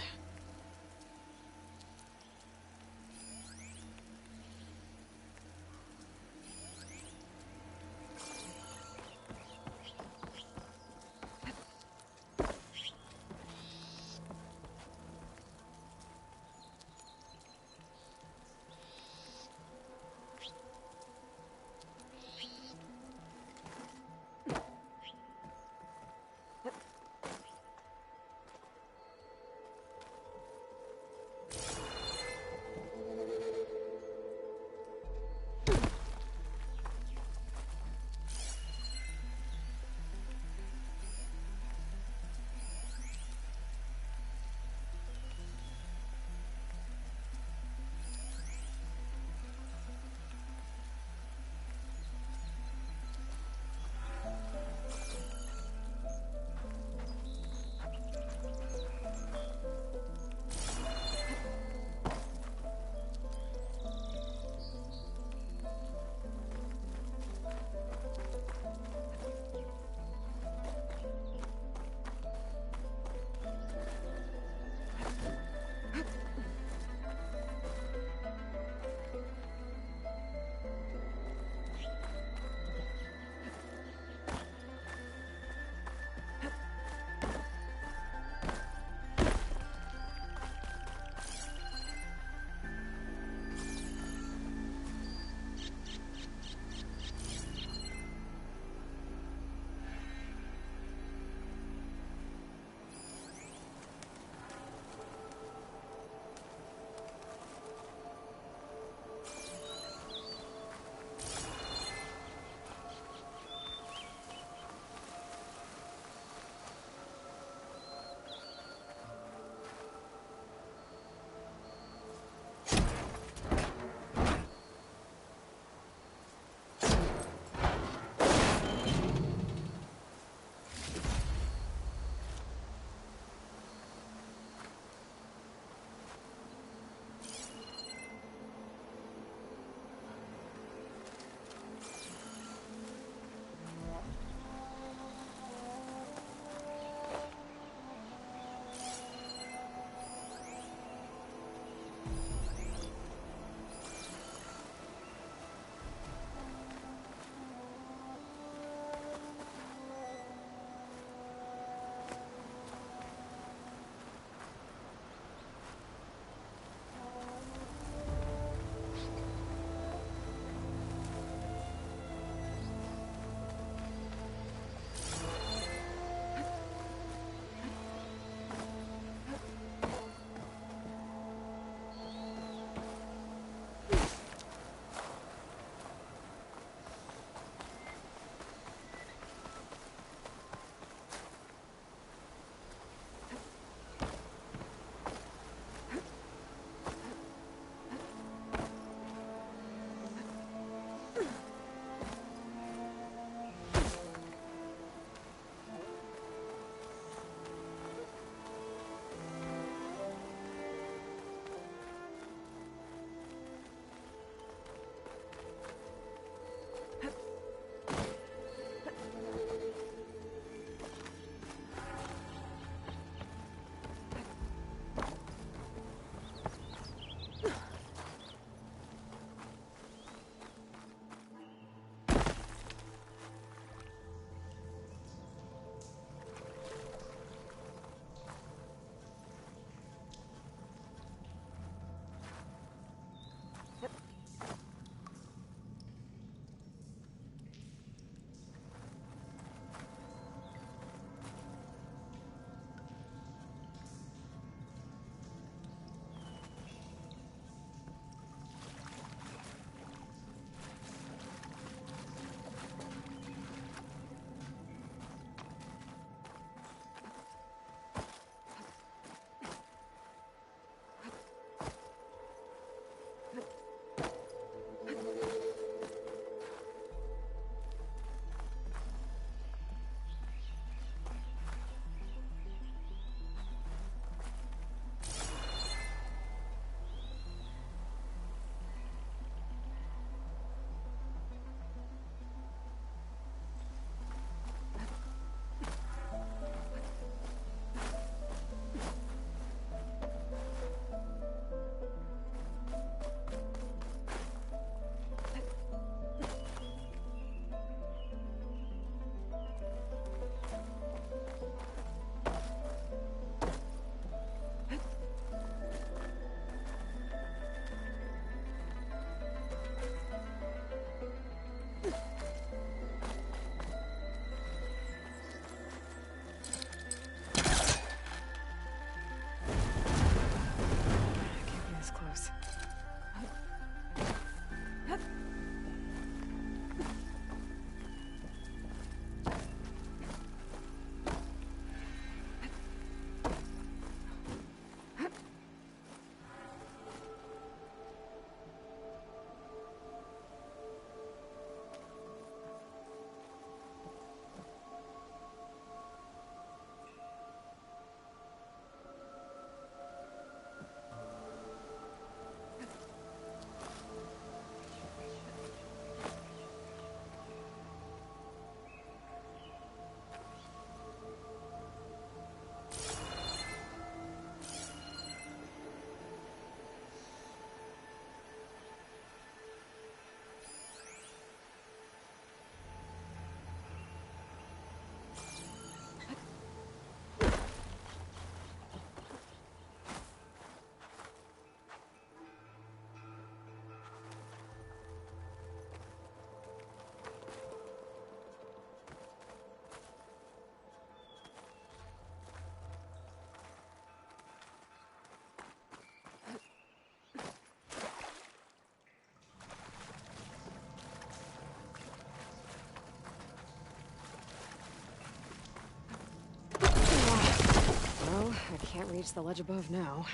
Can't reach the ledge above now.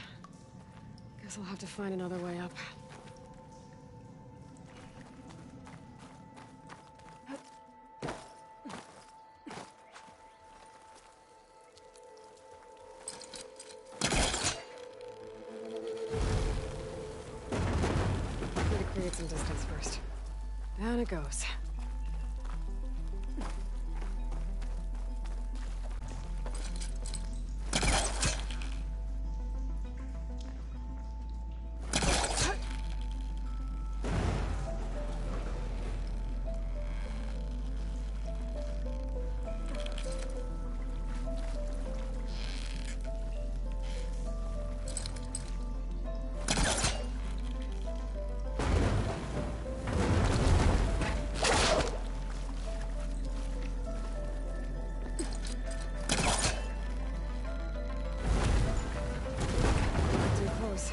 Guess I'll have to find another way up. Need to create some distance first. Down it goes. Too close.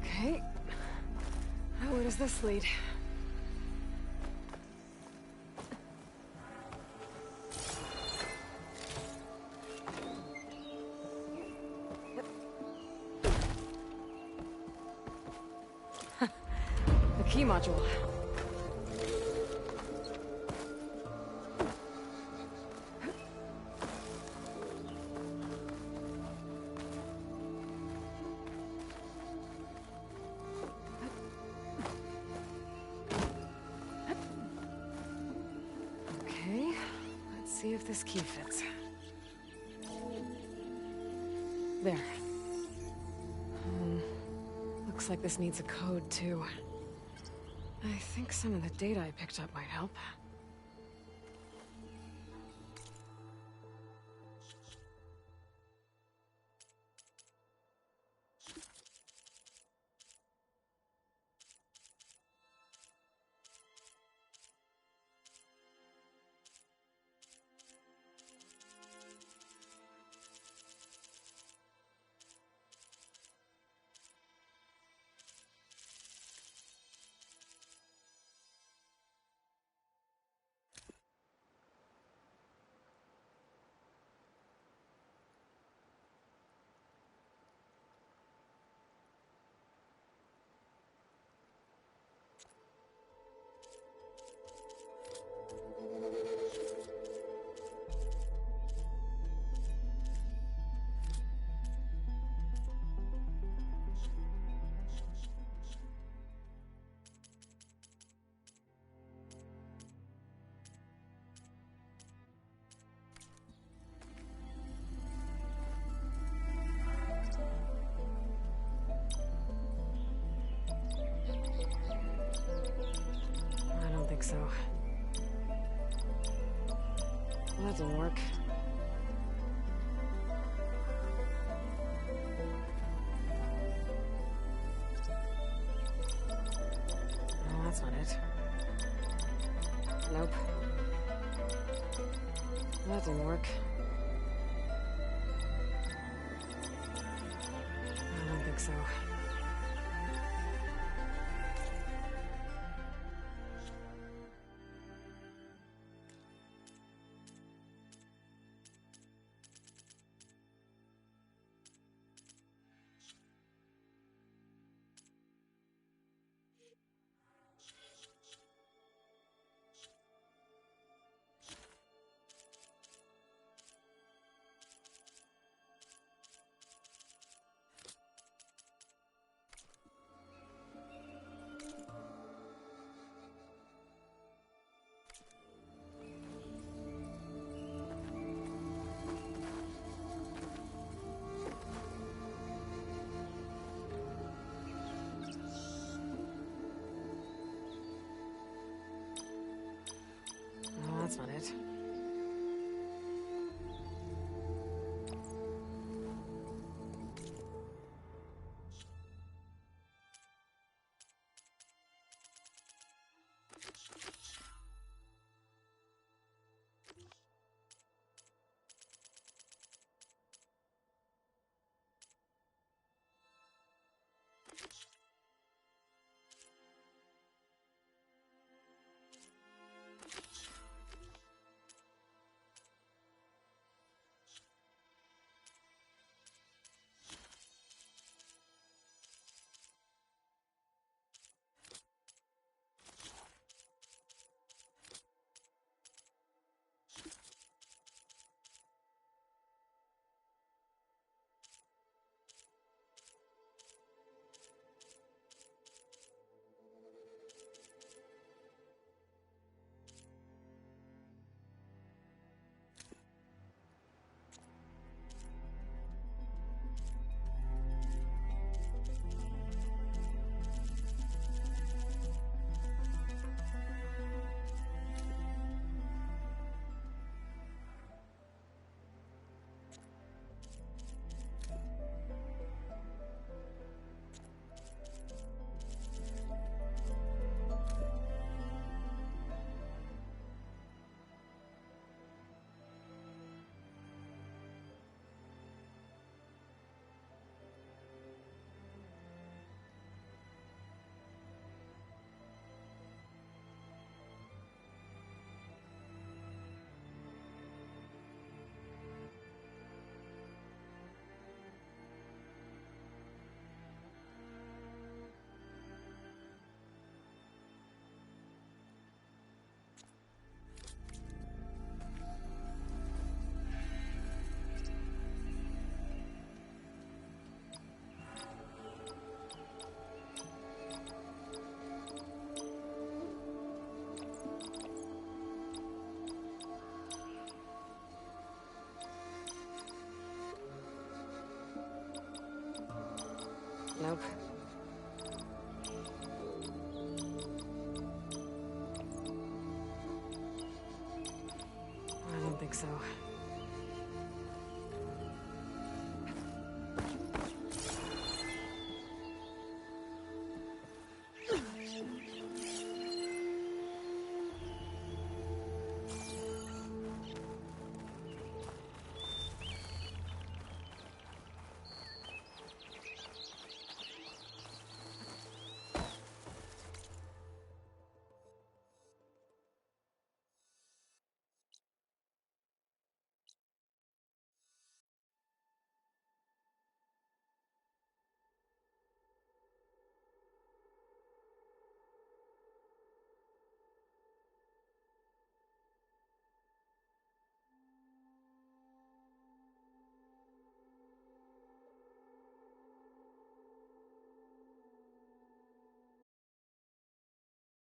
Okay. Now where does this lead? The key module. Okay, let's see if this key fits. There. Looks like this needs a code, too. I think some of the data I picked up might help. I don't think so. Well, that didn't work. No, that's not it. Nope. That didn't work. I don't think so. so.